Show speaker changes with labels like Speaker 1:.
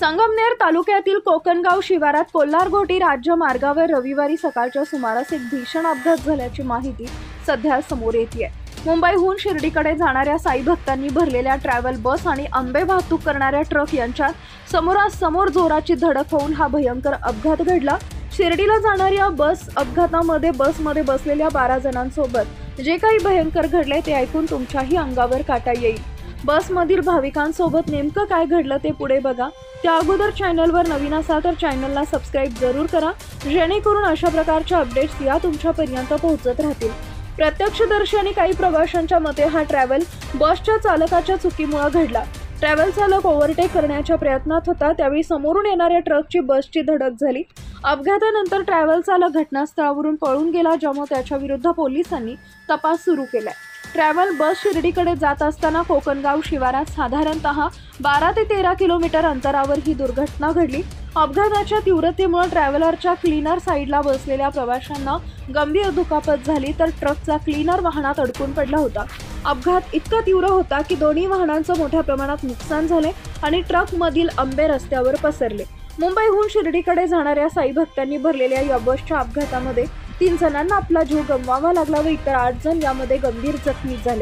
Speaker 1: संगमनेर तालुक्यातील कोकणगाव शिवारात कोल्हारघोटी राज्य मार्गावर रविवारी सकाळच्या सुमारास एक भीषण अपघात झाल्याची माहिती सध्या समोर येते। मुंबईहून शिर्डीकडे जाणाऱ्या साई भक्तांनी भरलेल्या ट्रॅव्हल बस आणि आंबे वाहतूक करणाऱ्या ट्रक यांच्यात समोरासमोर जोराची धडक होऊन हा भयंकर अपघात घडला। शिर्डीला जाणाऱ्या बस अपघातामध्ये बसमध्ये बसलेल्या 12 जणांसोबत जे काही भयंकर घडले ते ऐकून तुमच्याही अंगावर काटा येईल। बसमधील भाविकांसोबत नेमकं काय घडलं ते पुढे बघा। त्या अगोदर चॅनलवर नवीन असाल तर चॅनलला सबस्क्राइब जरूर करा, जेणेकरून अशा प्रकारच्या अपडेट्स या तुमच्यापर्यंत पोहोचत राहतील। प्रत्यक्षदर्शी आणि काही प्रवाशांच्या मते हा ट्रॅव्हल बसच्या चालकाच्या चुकीमुळे घडला। ट्रॅव्हल चालक ओव्हरटेक करण्याच्या प्रयत्नात होता, त्यावेळी समोरून येणाऱ्या ट्रकची बसची धडक झाली। अपघातानंतर ट्रॅव्हल चालक घटनास्थळावरून पळून गेला, ज्यामुळे त्याच्या विरुद्ध पोलिसांनी तपास सुरू केलाय। ट्रॅव्हल बस शिर्डीकडे जात असताना कोकणगाव शिवारात साधारणतः 12 ते 13 किलोमीटर अंतरावर ही दुर्घटना घडली। अपघाताच्या तीव्रतेमुळे ट्रॅव्हलरच्या क्लीनर साईडला बसलेल्या प्रवाशांना गंभीर दुखापत झाली, तर ट्रकचा क्लीनर वाहनात अडकून पडला होता। अपघात इतका तीव्र होता की दोन्ही वाहनांचं मोठ्या प्रमाणात नुकसान झाले आणि ट्रकमधील आंबे रस्त्यावर पसरले। मुंबईहून शिर्डीकडे जाणाऱ्या साई भक्तांनी भरलेल्या या बसच्या अपघातामध्ये 3 जणांना आपला जीव गमवावा लागला व इतर 8 जण यामध्ये गंभीर जखमी झाले।